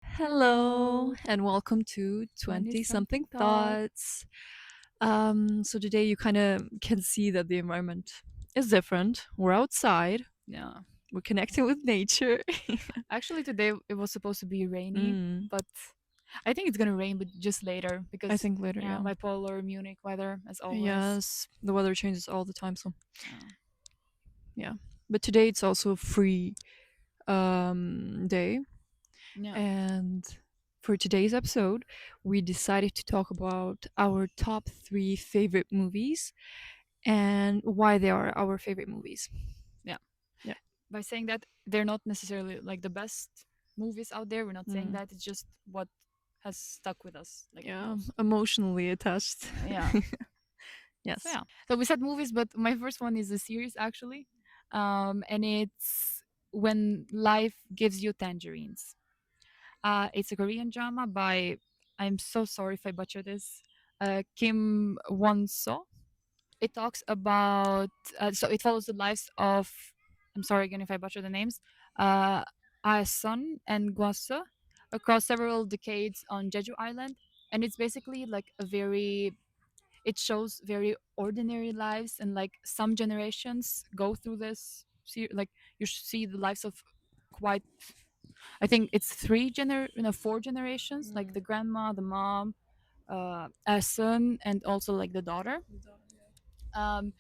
Hello and welcome to 20 20-something something thoughts. So today you kind of can see that the environment is different. We're outside, Yeah. we're connecting with nature. Actually, today it was supposed to be rainy, Mm, but I think it's gonna rain, but just later I because, think later, yeah, yeah. bipolar Munich weather as always. Yes, the weather changes all the time, so Yeah. yeah. But today it's also a free day, Yeah. and for today's episode, we decided to talk about our top 3 favorite movies and why they are our favorite movies. Yeah. Yeah. By saying that, they're not necessarily like the best movies out there. We're not saying Mm. that. It's just what has stuck with us like Yeah, most. emotionally attached. Yeah. So Yes. yeah. So we said movies, but my first one is a series actually, and it's When Life Gives You Tangerines. It's a Korean drama by, I'm so sorry if I butcher this, Kim Won So. It talks about, so it follows the lives of, I'm sorry again if I butcher the names, uh, Sun and Gwasa across several decades on Jeju Island. And it's basically like a very, it shows very ordinary lives, and like some generations go through this. Like you see the lives of quite, I think it's four generations, like the grandma, the mom, a son, and also like the daughter. Um,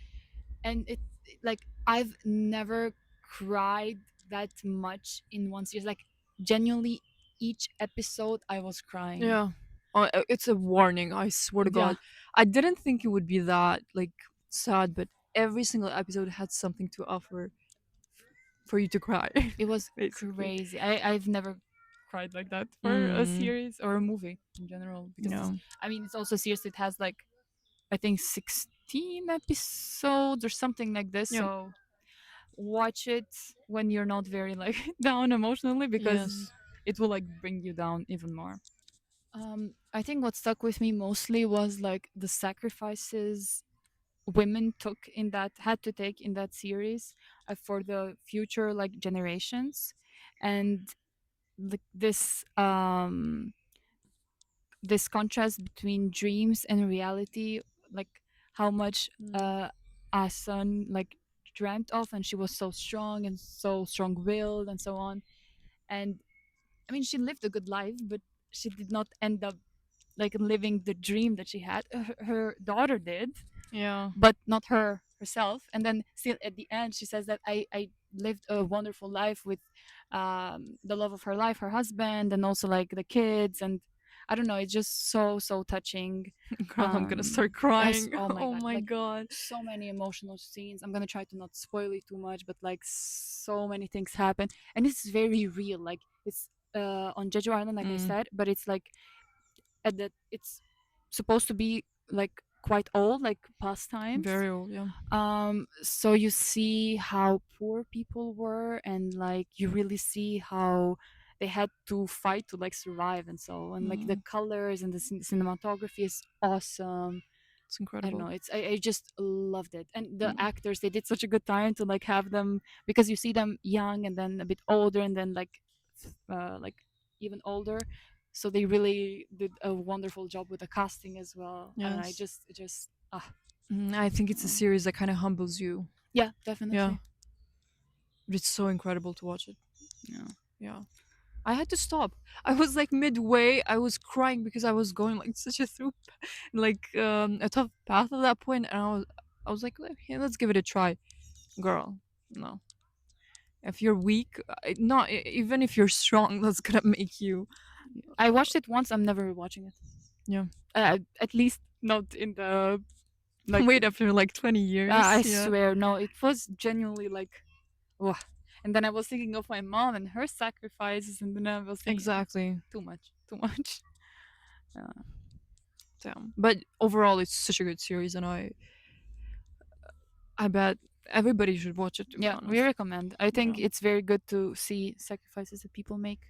and it like I've never cried that much in one series. Like genuinely, each episode I was crying. Yeah. It's a warning, I swear to Yeah, God. I didn't think it would be that, like, sad, but every single episode had something to offer for you to cry, it was basically. crazy. I've never cried like that for a Mm, series or a movie in general because yeah. I mean it's also a series that has like I think 16 episodes or something like this. Yeah. So watch it when you're not very like down emotionally because Yes. it will like bring you down even more. I think what stuck with me mostly was like the sacrifices women took in that had to take in that series for the future like generations, and like this contrast between dreams and reality, like how much Mm. Asun like dreamt of, and she was so strong and so strong-willed and so on. And I mean, she lived a good life, but she did not end up like living the dream that she had. Her daughter did, Yeah. but not her herself. And then still at the end, she says that I lived a wonderful life with the love of her life, her husband, and also like the kids. And I don't know, it's just so touching. Girl, I'm gonna start crying. Oh my Oh god, my like God. so many emotional scenes. I'm gonna try to not spoil it too much, but like so many things happen, and it's very real. Like it's on Jeju Island, like I Mm. said, but it's like at that it's supposed to be like quite old, like past times. Very old, yeah. So you see how poor people were, and like you really see how they had to fight to like survive and so, and like the Mm. colors and the cinematography is awesome. It's I don't incredible. know, I just loved it, and the Mm. actors, they did such a good time to like have them, because you see them young and then a bit older and then like even older. So they really did a wonderful job with the casting as well. I don't know, I Yes. just I think it's a series that kind of humbles you. yeah, Yeah. definitely. But it's so incredible to watch it. Yeah. Yeah. I had to stop. I was like midway. I was crying because I was going like such a through, like a tough path at that point, and I was like, okay, let's give it a try, girl. No, if you're weak, not even if you're strong, that's gonna make you. I watched it once. I'm never watching it. Yeah. At least not in the like. Wait, after like 20 years. I Yeah. swear, no. It was genuinely like, ugh. And then I was thinking of my mom and her sacrifices, and then I was thinking, Exactly. too much, too much. Uh, Damn. But overall, it's such a good series, and I bet everybody should watch it. To be yeah, we honest. recommend. I think Yeah. it's very good to see sacrifices that people make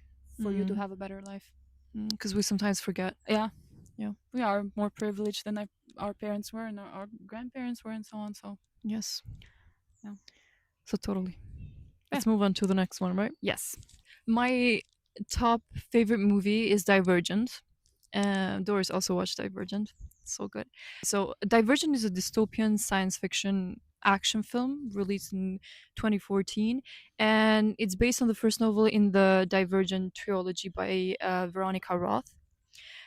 for you to Mm. have a better life. Because we sometimes forget. Yeah, Yeah. we are more privileged than our parents were and our grandparents were and so on. So Yes. yeah. So totally. let's move on to the next one, right? Yes. My top favorite movie is Divergent. Doris also watched Divergent. So good. So Divergent is a dystopian science fiction action film released in 2014, and it's based on the first novel in the Divergent trilogy by Veronica Roth.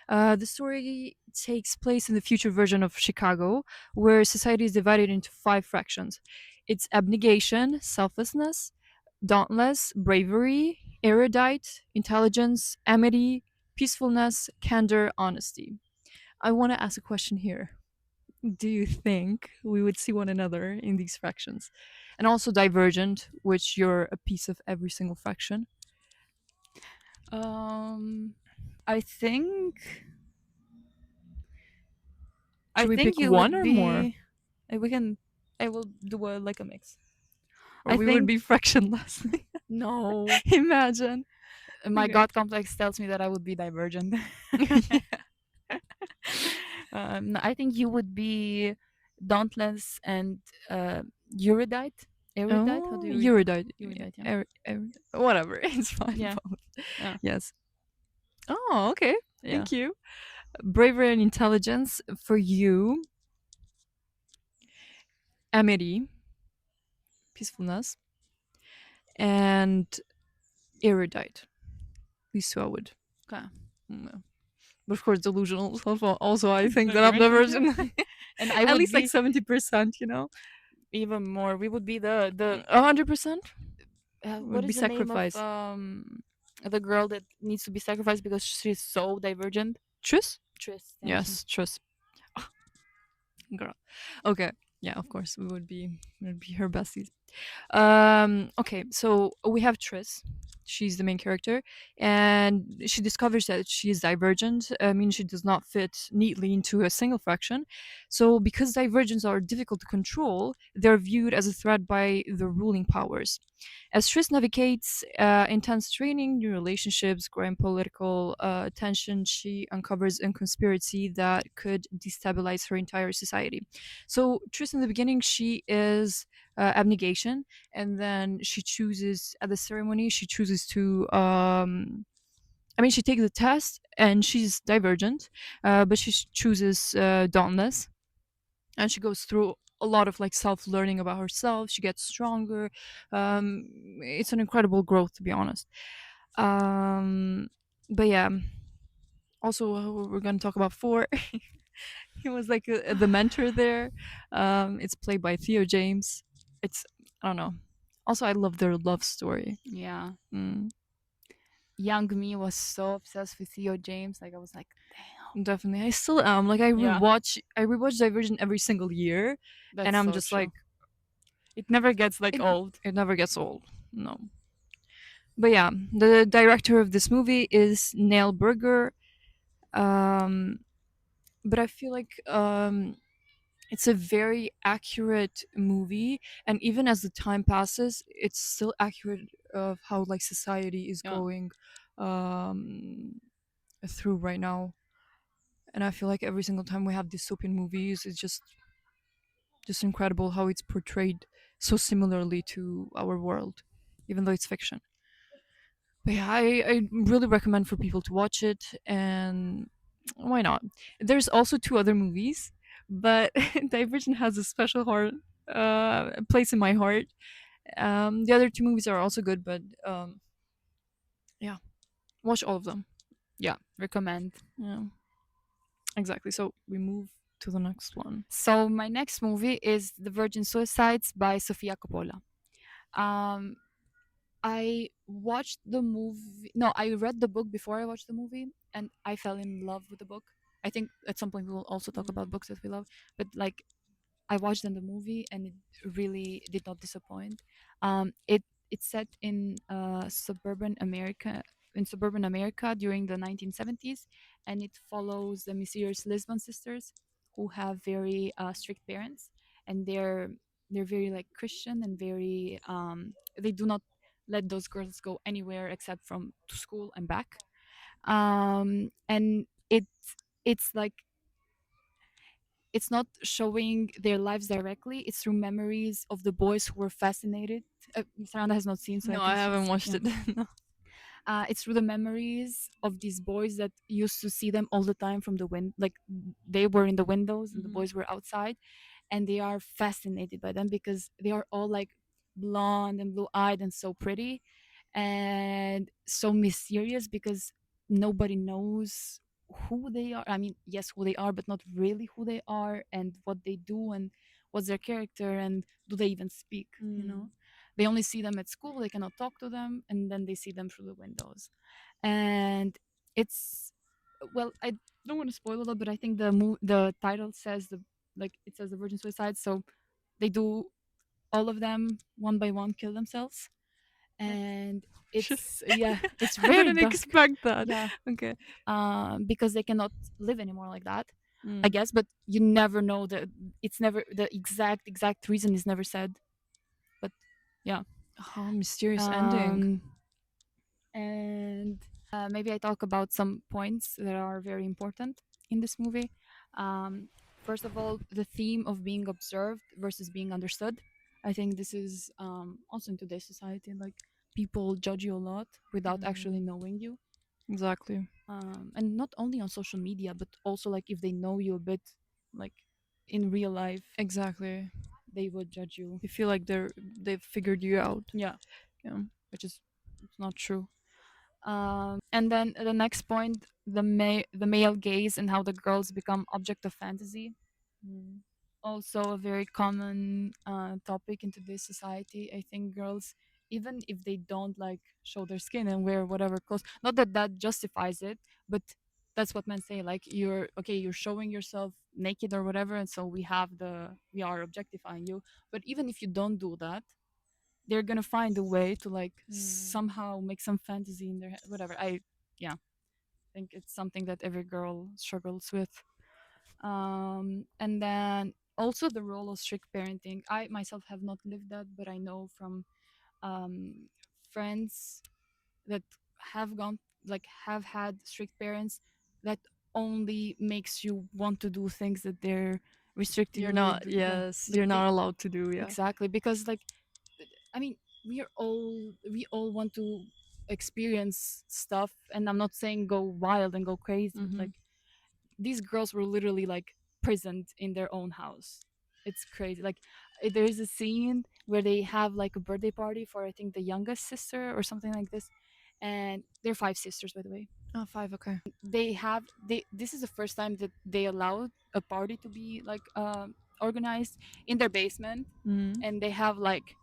The story takes place in the future version of Chicago, where society is divided into five fractions. It's abnegation, selflessness, dauntless, bravery, erudite, intelligence, amity, peacefulness, candor, honesty. I want to ask a question here. Do you think we would see one another in these fractions? And also Divergent, which you're a piece of every single fraction. Um, I think Should we pick you one would or more? be. We can. I will do a like a mix. Or I we would think be fractionless? no. Imagine. My Okay. God complex tells me that I would be divergent. I think you would be dauntless and uh, erudite. Erudite? How Oh, do you read? erudite. Erudite, yeah. Whatever. It's fine. Yeah. Both. Yeah. Yes. Oh, okay. Yeah. Thank you. Bravery and intelligence for you. Amity, peacefulness, and erudite. These two I would. Okay. No. But of course, delusional. Also, I think that I'm the Divergent. version. And I At would least like be 70%, you know? even more. We would be the 100% what would be is the name of sacrifice. the girl that needs to be sacrificed because she's so divergent? Tris? Tris, thank you. Yes, Tris. Girl. Okay. Yeah, of course. We would be her besties. Okay, so we have Tris. She's the main character, and she discovers that she is divergent. I mean, she does not fit neatly into a single fraction. So, because divergents are difficult to control, they're viewed as a threat by the ruling powers. As Tris navigates intense training, new relationships, growing political tension, she uncovers a conspiracy that could destabilize her entire society. So, Tris, in the beginning, she is abnegation, and then she chooses at the ceremony. She chooses to. I mean, she takes the test and she's divergent, but she chooses dauntless, and she goes through a lot of like self learning about herself. She gets stronger. It's an incredible growth, to be honest. Um, but yeah, also we're gonna talk about four. He was like the mentor there. It's played by Theo James. It's I don't know. Also, I love their love story. Yeah. Mm, Young me was so obsessed with Theo James. Like I was like, damn. definitely, I still am. Like Yeah, I rewatch Divergent every single year, and that's I'm so just true. like, It never gets like it old. it never gets old. No. But yeah, the director of this movie is Neil Burger. Um, but I feel like it's a very accurate movie, and even as the time passes, it's still accurate of how like society is Yeah. going um, through right now. And I feel like every single time we have dystopian movies, it's just incredible how it's portrayed so similarly to our world, even though it's fiction. But yeah, I really recommend for people to watch it, and why not? There's also two other movies, but Divergent has a special heart place in my heart. The other two movies are also good, but yeah, watch all of them. Yeah, recommend. Yeah, exactly. So we move to the next one. So my next movie is The Virgin Suicides by Sofia Coppola. Um, I watched the movie. No, I read the book before I watched the movie, and I fell in love with the book. I think at some point we will also talk about books that we love, but like I watched then the movie, and it really did not disappoint. It's set in suburban America during the 1970s, and it follows the mysterious Lisbon sisters, who have very strict parents, and they're very like Christian and very they do not let those girls go anywhere except from to school and back. And it's like it's not showing their lives directly, it's through memories of the boys who were fascinated Saranda has not seen, so I No, I think haven't she's watched yeah. it. No. It's through the memories of these boys that used to see them all the time from the wind. Like they were in the windows and the Mhm. boys were outside, and they are fascinated by them because they are all like blonde and blue eyed and so pretty and so mysterious because nobody knows who they are. I mean, yes, who they are, but not really who they are and what they do and what's their character and do they even speak, you know? Mm. They only see them at school, they cannot talk to them, and then they see them through the windows. And it's well, I don't want to spoil it, but I think the title says the like it says the virgin suicide, so they do all of them one by one kill themselves, What? and Shit. it's yeah, it's I very didn't dark. expect that. Yeah, Okay. because they cannot live anymore like that, I Mm. guess. But you never know the it's never the exact reason is never said. But yeah, Oh, mysterious ending. um, and maybe I talk about some points that are very important in this movie. Um, First of all, the theme of being observed versus being understood. I think this is also in today's society, like people judge you a lot without actually Mm. knowing you, Exactly. and not only on social media, but also like if they know you a bit, like in real life, Exactly. they would judge you. You feel like they've figured you out. Yeah, Yeah. which is it's not true. And then the next point, the male gaze and how the girls become object of fantasy. Mm. Also a very common topic in today's society. I think girls, even if they don't like show their skin and wear whatever clothes, not that that justifies it, but that's what men say. Like you're okay, you're showing yourself naked or whatever, and so we are objectifying you. But even if you don't do that, they're gonna find a way to like Mm. somehow make some fantasy in their head. Whatever. I yeah, think it's something that every girl struggles with. And then also the role of strict parenting. I myself have not lived that, but I know from um, friends that have gone like have had strict parents that only makes you want to do things that they're restricting You're you not. do, yeah, Yes, like you're they not allowed to do. Yeah. exactly because like I mean, we all want to experience stuff, and I'm not saying go wild and go crazy, but Mm-hmm. like these girls were literally like prisoned in their own house. It's crazy. Like there is a scene where they have like a birthday party for I think the youngest sister or something like this, and they're five sisters by the way. Oh, five. Okay. They this is the first time that they allowed a party to be like organized in their basement, Mm-hmm. and they have like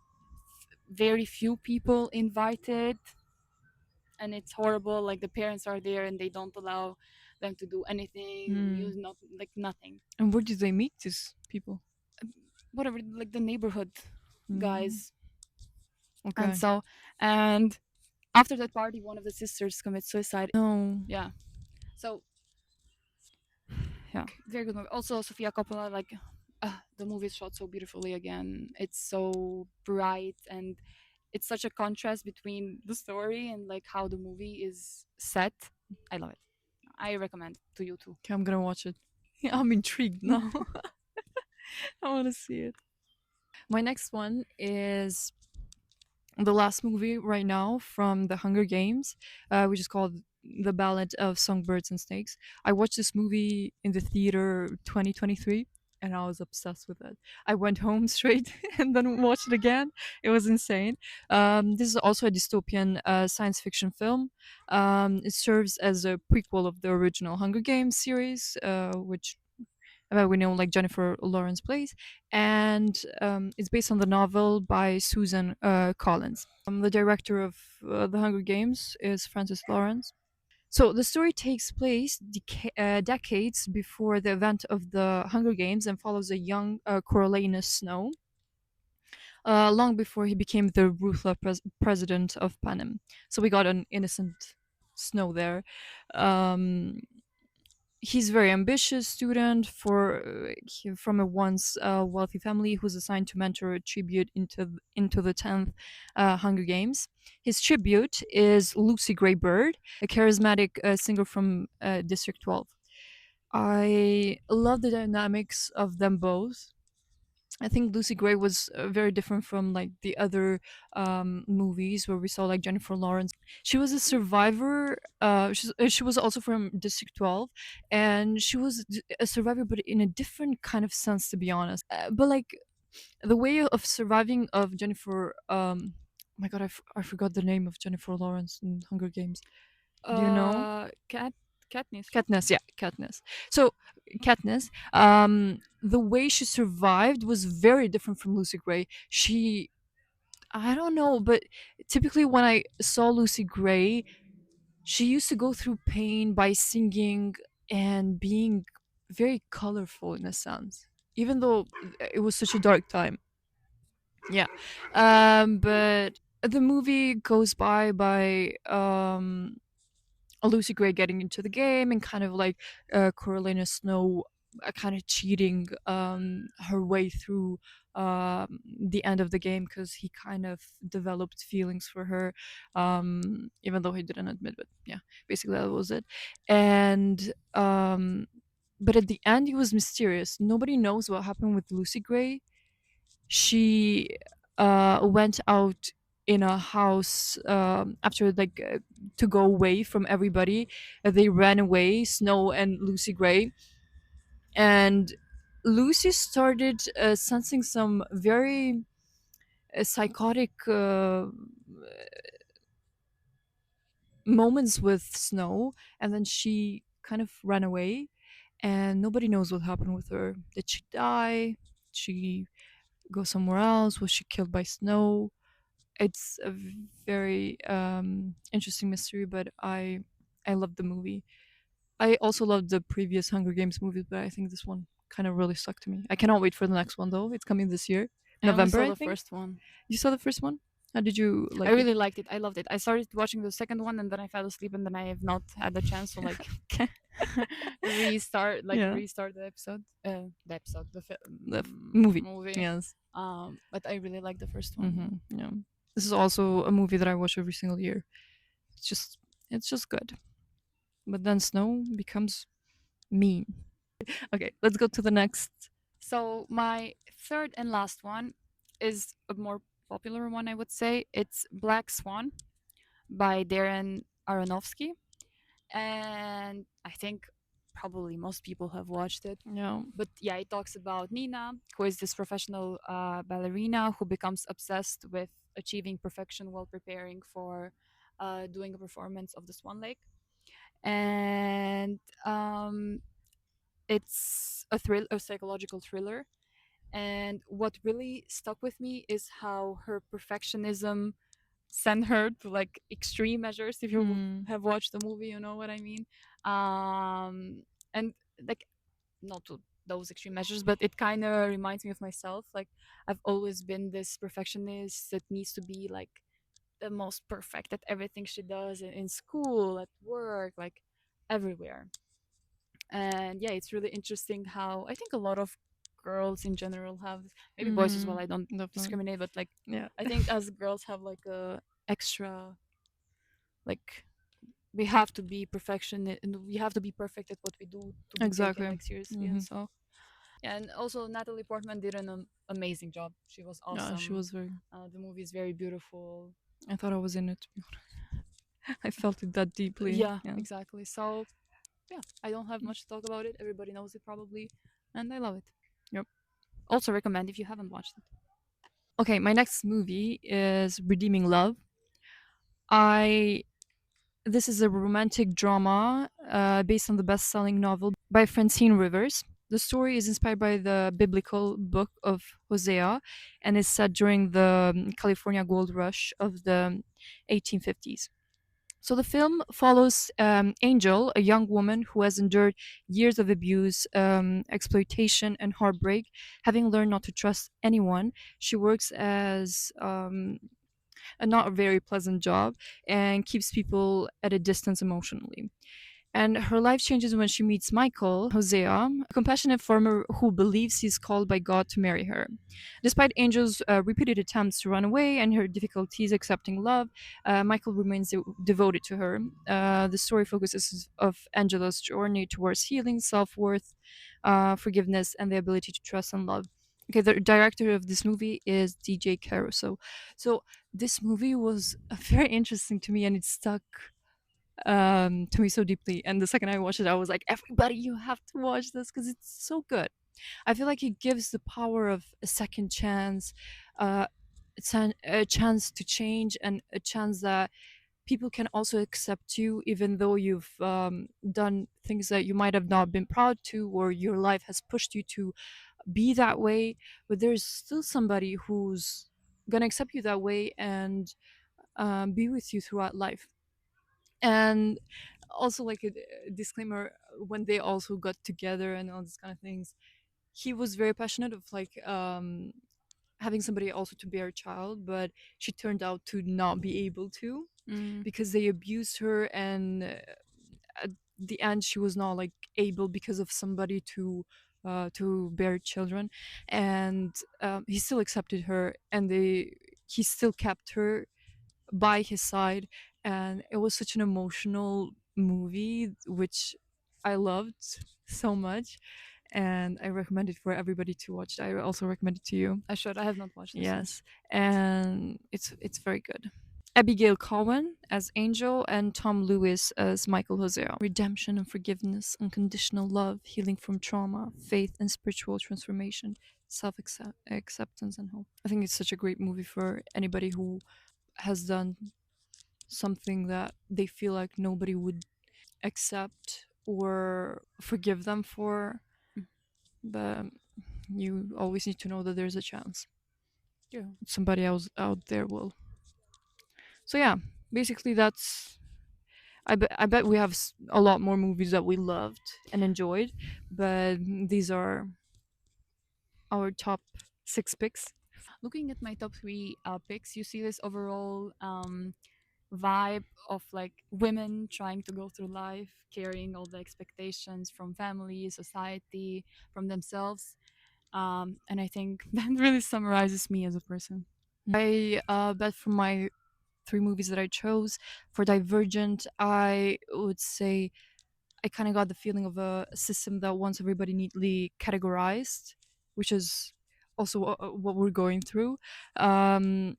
very few people invited, and it's horrible. Like the parents are there and they don't allow them to do anything, Mm. use not like nothing, And where did they meet these people? whatever, like the neighborhood Mm. guys. And Okay. so, and after that party one of the sisters commits suicide. No. Yeah, so yeah, Okay. very good movie. Also Sofia Coppola, like the movie is shot so beautifully. Again, it's so bright, and it's such a contrast between the story and like how the movie is set. I love it. I recommend to you too. Okay, I'm gonna watch it. Yeah, I'm intrigued now. I want to see it. My next one is the last movie right now from the Hunger Games, which is called The Ballad of Songbirds and Snakes. I watched this movie in the theater 2023 and I was obsessed with it. I went home straight and then watched it again. It was insane. This is also a dystopian science fiction film. It serves as a prequel of the original Hunger Games series, which we know like Jennifer Lawrence plays, and it's based on the novel by Susan Collins. The director of the Hunger Games is Francis Lawrence. So the story takes place decades before the event of the Hunger Games and follows a young Coriolanus Snow, long before he became the ruthless president of Panem. So we got an innocent Snow there. Um, he's a very ambitious student from a once wealthy family who's assigned to mentor a tribute into the 10th Hunger Games. His tribute is Lucy Gray-Bird, a charismatic singer from District 12. I love the dynamics of them both. I think Lucy Gray was very different from like the other movies where we saw like Jennifer Lawrence. She was a survivor. She was also from District 12, and she was a survivor, but in a different kind of sense, to be honest. But like the way of surviving of Jennifer. Oh my God, I forgot the name of Jennifer Lawrence in Hunger Games. Do you know? Cat Katniss, right? Katniss, yeah, Katniss. So Katniss, the way she survived was very different from Lucy Gray. I don't know, but typically when I saw Lucy Gray, she used to go through pain by singing and being very colorful in a sense, even though it was such a dark time. Yeah, but the movie goes by Lucy Gray getting into the game and kind of like Coriolanus Snow kind of cheating her way through the end of the game because he kind of developed feelings for her, even though he didn't admit it. Yeah, basically that was it. And but at the end, it was mysterious. Nobody knows what happened with Lucy Gray. She went out in a house after like to go away from everybody. They ran away, Snow and Lucy Gray, and Lucy started sensing some very psychotic moments with Snow, and then she kind of ran away, and nobody knows what happened with her. Did she die? Did she go somewhere else? Was she killed by Snow? It's a very interesting mystery, but I love the movie. I also loved the previous Hunger Games movies, but I think this one kind of really stuck to me. I cannot wait for the next one though. It's coming this year, I only November, saw I the think. first one. You saw the first one? How did you I like it? really liked it. I loved it. I started watching the second one and then I fell asleep and then I have not had the chance to like Okay. Yeah, restart the episode. the movie. Movie. Yes. But I really like the first one. Yeah. This is also a movie that I watch every single year. It's just it's just good. But then Snow becomes mean. Okay, let's go to the next. So my third and last one is a more popular one, I would say. It's Black Swan by Darren Aronofsky, and I think probably most people have watched it. Yeah. But yeah, it talks about Nina, who is this professional ballerina who becomes obsessed with achieving perfection while preparing for doing a performance of the Swan Lake. And it's a psychological thriller. And what really stuck with me is how her perfectionism sent her to like extreme measures. If you Mm. have watched the movie, you know what I mean. And like not to those extreme measures, but it kind of reminds me of myself. Like I've always been this perfectionist that needs to be like the most perfect at everything she does in school, at work, like everywhere. And yeah, it's really interesting how I think a lot of girls in general have maybe boys as well. I don't Definitely. discriminate, but like Yeah. I think as girls have like a extra like we have to be perfection and we have to be perfect at what we do to be taken Exactly. like seriously and Hmm. so yeah. And also Natalie Portman did an amazing job. She was Yeah, she awesome. was very. The movie is very beautiful. I thought I was in it. I felt it that deeply. Yeah, Yeah. exactly. So yeah, I don't have much to talk about it. Everybody knows it probably, and I love it. Yep. Also recommend if you haven't watched it. Okay, my next movie is Redeeming Love. I This is a romantic drama based on the best-selling novel by Francine Rivers. The story is inspired by the biblical book of Hosea and is set during the California gold rush of the 1850s. So the film follows Angel, a young woman who has endured years of abuse, exploitation, and heartbreak. Having learned not to trust anyone, she works as a not very pleasant job and keeps people at a distance emotionally. And her life changes when she meets Michael, Hosea, a compassionate farmer who believes he's called by God to marry her. Despite Angel's repeated attempts to run away and her difficulties accepting love, Michael remains devoted to her. The story focuses of Angela's journey towards healing, self-worth, forgiveness, and the ability to trust and love. Okay, the director of this movie is DJ Caruso. So this movie was very interesting to me, and it stuck to me so deeply. And the second I watched it, I was like, everybody, you have to watch this because it's so good. I feel like it gives the power of a second chance, uh, a chance to change, and a chance that people can also accept you even though you've done things that you might have not been proud to, or your life has pushed you to be that way, but there's still somebody who's gonna accept you that way and be with you throughout life. And also, like a disclaimer, when they also got together and all these kind of things, he was very passionate of like having somebody also to bear a child, but she turned out to not be able to Mm. because they abused her, and at the end she was not like able because of somebody to bear children. And he still accepted her, and he still kept her by his side. And it was such an emotional movie, which I loved so much, and I recommend it for everybody to watch. I also recommend it to you. I should. I have not watched this one. Yes, and it's very good. Abigail Cowan as Angel, and Tom Lewis as Michael Hosea. Redemption and forgiveness, unconditional love, healing from trauma, faith and spiritual transformation, self acceptance, and hope. I think it's such a great movie for anybody who has done something that they feel like nobody would accept or forgive them for. Mm. But you always need to know that there's a chance Yeah. somebody else out there will. So yeah, basically that's. I bet we have a lot more movies that we loved and enjoyed, but these are our top 6 picks. Looking at my top three picks, you see this overall vibe of like women trying to go through life, carrying all the expectations from family, society, from themselves. And I think that really summarizes me as a person. I bet from my 3 movies that I chose for Divergent, I would say I kind of got the feeling of a system that wants everybody neatly categorized, which is also what we're going through. Um,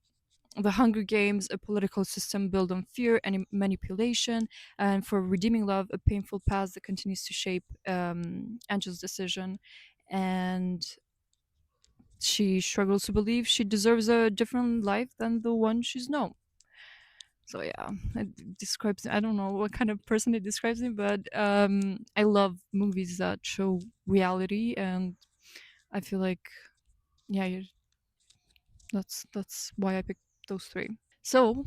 the Hunger Games, a political system built on fear and manipulation, and for Redeeming Love, a painful past that continues to shape Angel's decision. And she struggles to believe she deserves a different life than the one she's known. So yeah, it describes. I don't know what kind of person it describes me, but I love movies that show reality, and I feel like yeah, that's why I picked those 3. So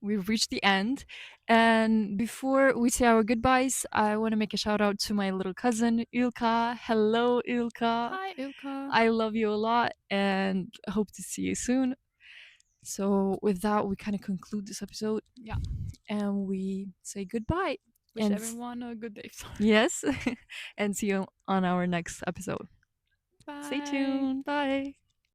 we've reached the end, and before we say our goodbyes, I want to make a shout out to my little cousin Ilka. Hello, Ilka. Hi, Ilka. I love you a lot, and hope to see you soon. So with that, we kind of conclude this episode. Yeah. And we say goodbye. Wish And everyone a good day. yes, and see you on our next episode. Stay Bye. tuned. Bye.